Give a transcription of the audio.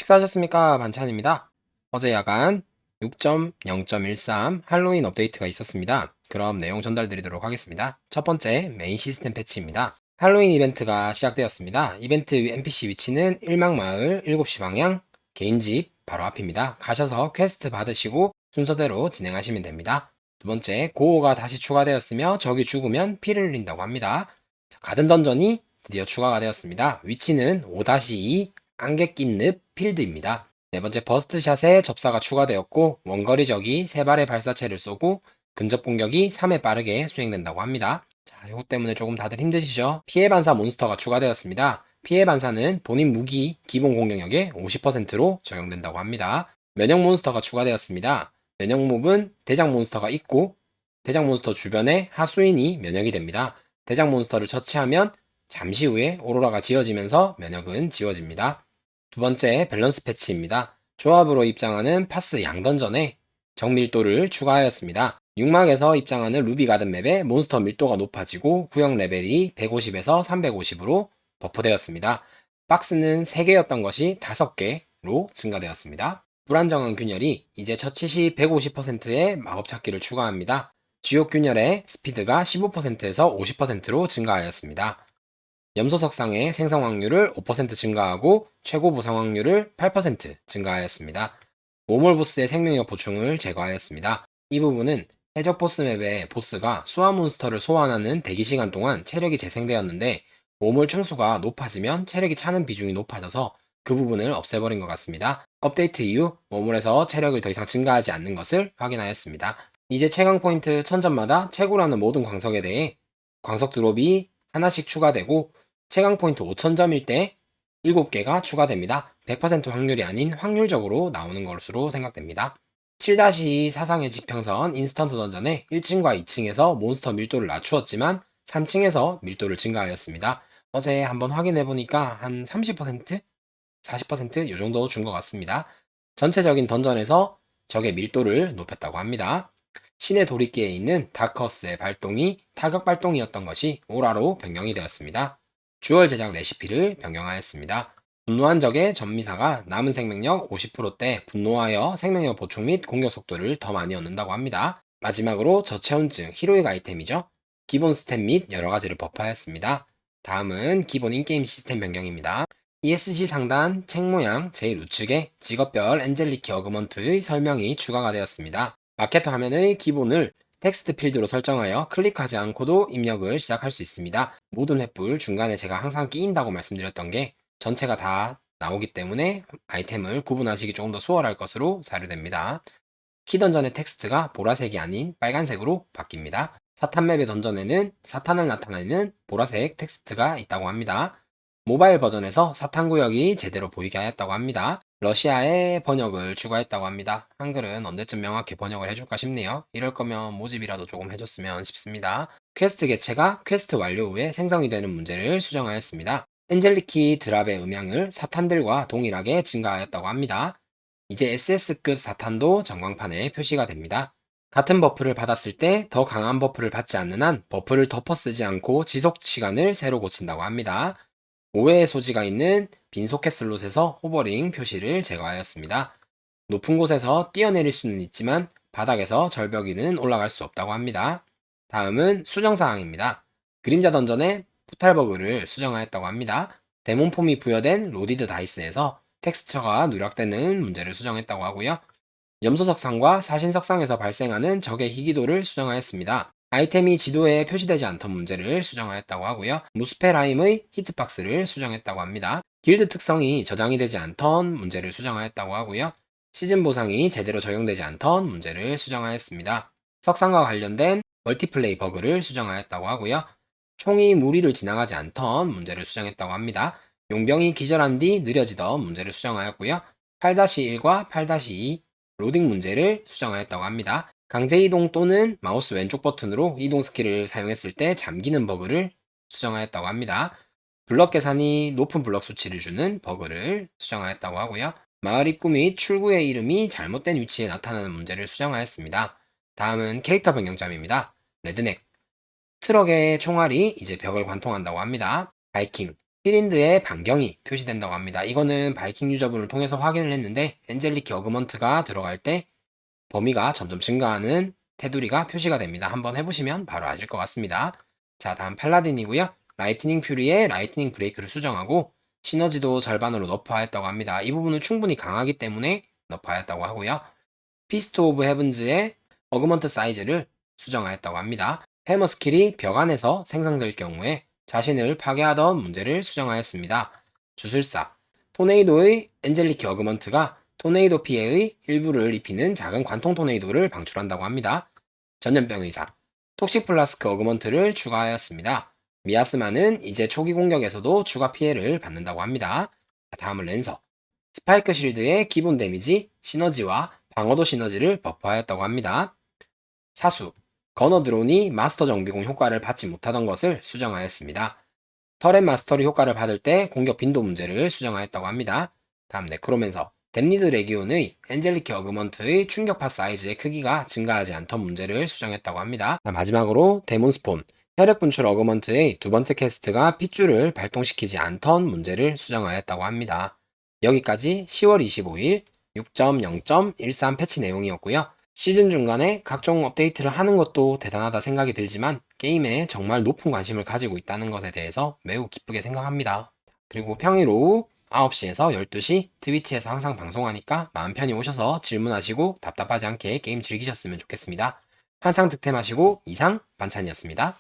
식사하셨습니까? 반찬입니다. 어제 야간 6.0.13 할로윈 업데이트가 있었습니다. 그럼 내용 전달드리도록 하겠습니다. 첫 번째, 메인 시스템 패치입니다. 할로윈 이벤트가 시작되었습니다. 이벤트 NPC 위치는 일막마을 7시 방향 개인 집 바로 앞입니다. 가셔서 퀘스트 받으시고 순서대로 진행하시면 됩니다. 두 번째, 고호가 다시 추가되었으며 적이 죽으면 피를 흘린다고 합니다. 가든 던전이 드디어 추가가 되었습니다. 위치는 5-2 안개 낀 늪 필드입니다. 네 번째, 버스트샷에 접사가 추가되었고 원거리 적이 3발의 발사체를 쏘고 근접 공격이 3회 빠르게 수행된다고 합니다. 자, 이것 때문에 조금 다들 힘드시죠? 피해 반사 몬스터가 추가되었습니다. 피해 반사는 본인 무기 기본 공격력의 50%로 적용된다고 합니다. 면역 몬스터가 추가되었습니다. 면역 몹은 대장 몬스터가 있고 대장 몬스터 주변에 하수인이 면역이 됩니다. 대장 몬스터를 처치하면 잠시 후에 오로라가 지워지면서 면역은 지워집니다. 두 번째, 밸런스 패치입니다. 조합으로 입장하는 파스 양던전에 정밀도를 추가하였습니다. 6막에서 입장하는 루비 가든 맵의 몬스터 밀도가 높아지고 구역 레벨이 150에서 350으로 버프되었습니다. 박스는 3개였던 것이 5개로 증가되었습니다. 불안정한 균열이 이제 처치 시 150%의 마법 찾기를 추가합니다. 지옥 균열의 스피드가 15%에서 50%로 증가하였습니다. 염소 석상의 생성 확률을 5% 증가하고 최고 부상 확률을 8% 증가하였습니다. 모몰 보스의 생명력 보충을 제거하였습니다. 이 부분은 해적 보스 맵의 보스가 수화 몬스터를 소환하는 대기 시간 동안 체력이 재생되었는데 모몰 충수가 높아지면 체력이 차는 비중이 높아져서 그 부분을 없애버린 것 같습니다. 업데이트 이후 모몰에서 체력을 더 이상 증가하지 않는 것을 확인하였습니다. 이제 최강 포인트 1000점마다 최고라는 모든 광석에 대해 광석 드롭이 하나씩 추가되고 최강 포인트 5000점일 때 7개가 추가됩니다. 100% 확률이 아닌 확률적으로 나오는 것으로 생각됩니다. 7-2 사상의 지평선 인스턴트 던전에 1층과 2층에서 몬스터 밀도를 낮추었지만 3층에서 밀도를 증가하였습니다. 어제 한번 확인해보니까 한 30%? 40%? 이 정도 준 것 같습니다. 전체적인 던전에서 적의 밀도를 높였다고 합니다. 신의 도리끼에 있는 다커스의 발동이 타격 발동이었던 것이 오라로 변경이 되었습니다. 주얼 제작 레시피를 변경하였습니다. 분노한 적의 전미사가 남은 생명력 50%대 분노하여 생명력 보충 및 공격 속도를 더 많이 얻는다고 합니다. 마지막으로 저체온증 히로익 아이템이죠. 기본 스탯 및 여러가지를 버프하였습니다. 다음은 기본 인게임 시스템 변경입니다. ESC 상단 책 모양 제일 우측에 직업별 엔젤리키 어그먼트의 설명이 추가가 되었습니다. 마케터 화면의 기본을 텍스트 필드로 설정하여 클릭하지 않고도 입력을 시작할 수 있습니다. 모든 횃불 중간에 제가 항상 끼인다고 말씀드렸던 게 전체가 다 나오기 때문에 아이템을 구분하시기 조금 더 수월할 것으로 사료됩니다. 키 던전의 텍스트가 보라색이 아닌 빨간색으로 바뀝니다. 사탄 맵의 던전에는 사탄을 나타내는 보라색 텍스트가 있다고 합니다. 모바일 버전에서 사탄 구역이 제대로 보이게 하였다고 합니다. 러시아에 번역을 추가했다고 합니다. 한글은 언제쯤 명확히 번역을 해줄까 싶네요. 이럴 거면 모집이라도 조금 해줬으면 싶습니다. 퀘스트 개체가 퀘스트 완료 후에 생성이 되는 문제를 수정하였습니다. 엔젤리키 드랍의 음향을 사탄들과 동일하게 증가하였다고 합니다. 이제 SS급 사탄도 전광판에 표시가 됩니다. 같은 버프를 받았을 때 더 강한 버프를 받지 않는 한 버프를 덮어 쓰지 않고 지속 시간을 새로 고친다고 합니다. 오해의 소지가 있는 빈 소켓 슬롯에서 호버링 표시를 제거하였습니다. 높은 곳에서 뛰어내릴 수는 있지만 바닥에서 절벽 위는 올라갈 수 없다고 합니다. 다음은 수정사항입니다. 그림자 던전의 포탈버그를 수정하였다고 합니다. 데몬폼이 부여된 로디드 다이스에서 텍스처가 누락되는 문제를 수정했다고 하고요. 염소석상과 사신석상에서 발생하는 적의 희귀도를 수정하였습니다. 아이템이 지도에 표시되지 않던 문제를 수정하였다고 하고요. 무스페라임의 히트박스를 수정했다고 합니다. 길드 특성이 저장이 되지 않던 문제를 수정하였다고 하고요. 시즌 보상이 제대로 적용되지 않던 문제를 수정하였습니다. 석상과 관련된 멀티플레이 버그를 수정하였다고 하고요. 총이 무리를 지나가지 않던 문제를 수정했다고 합니다. 용병이 기절한 뒤 느려지던 문제를 수정하였고요. 8-1과 8-2 로딩 문제를 수정하였다고 합니다. 강제 이동 또는 마우스 왼쪽 버튼으로 이동 스킬을 사용했을 때 잠기는 버그를 수정하였다고 합니다. 블럭 계산이 높은 블럭 수치를 주는 버그를 수정하였다고 하고요. 마을 입구 및 출구의 이름이 잘못된 위치에 나타나는 문제를 수정하였습니다. 다음은 캐릭터 변경점입니다. 레드넥. 트럭의 총알이 이제 벽을 관통한다고 합니다. 바이킹. 필인드의 반경이 표시된다고 합니다. 이거는 바이킹 유저분을 통해서 확인을 했는데 엔젤리키 어그먼트가 들어갈 때 범위가 점점 증가하는 테두리가 표시가 됩니다. 한번 해보시면 바로 아실 것 같습니다. 자, 다음 팔라딘이고요. 라이트닝 퓨리의 라이트닝 브레이크를 수정하고 시너지도 절반으로 너프하였다고 합니다. 이 부분은 충분히 강하기 때문에 너프하였다고 하고요. 피스트 오브 헤븐즈의 어그먼트 사이즈를 수정하였다고 합니다. 해머 스킬이 벽 안에서 생성될 경우에 자신을 파괴하던 문제를 수정하였습니다. 주술사 토네이도의 엔젤리키 어그먼트가 토네이도 피해의 일부를 입히는 작은 관통 토네이도를 방출한다고 합니다. 전염병 의사 톡식 플라스크 어그먼트를 추가하였습니다. 미아스마는 이제 초기 공격에서도 추가 피해를 받는다고 합니다. 다음은 랜서 스파이크 실드의 기본 데미지, 시너지와 방어도 시너지를 버프하였다고 합니다. 사수 거너 드론이 마스터 정비공 효과를 받지 못하던 것을 수정하였습니다. 터렛 마스터리 효과를 받을 때 공격 빈도 문제를 수정하였다고 합니다. 다음 네크로맨서 뎀니드 레기온의 엔젤리키 어그먼트의 충격파 사이즈의 크기가 증가하지 않던 문제를 수정했다고 합니다. 마지막으로 데몬스폰 혈액 분출 어그먼트의 두 번째 캐스트가 핏줄을 발동시키지 않던 문제를 수정하였다고 합니다. 여기까지 10월 25일 6.0.13 패치 내용이었고요. 시즌 중간에 각종 업데이트를 하는 것도 대단하다 생각이 들지만 게임에 정말 높은 관심을 가지고 있다는 것에 대해서 매우 기쁘게 생각합니다. 그리고 평일 오후 9시에서 12시 트위치에서 항상 방송하니까 마음 편히 오셔서 질문하시고 답답하지 않게 게임 즐기셨으면 좋겠습니다. 한상 득템하시고 이상 반찬이었습니다.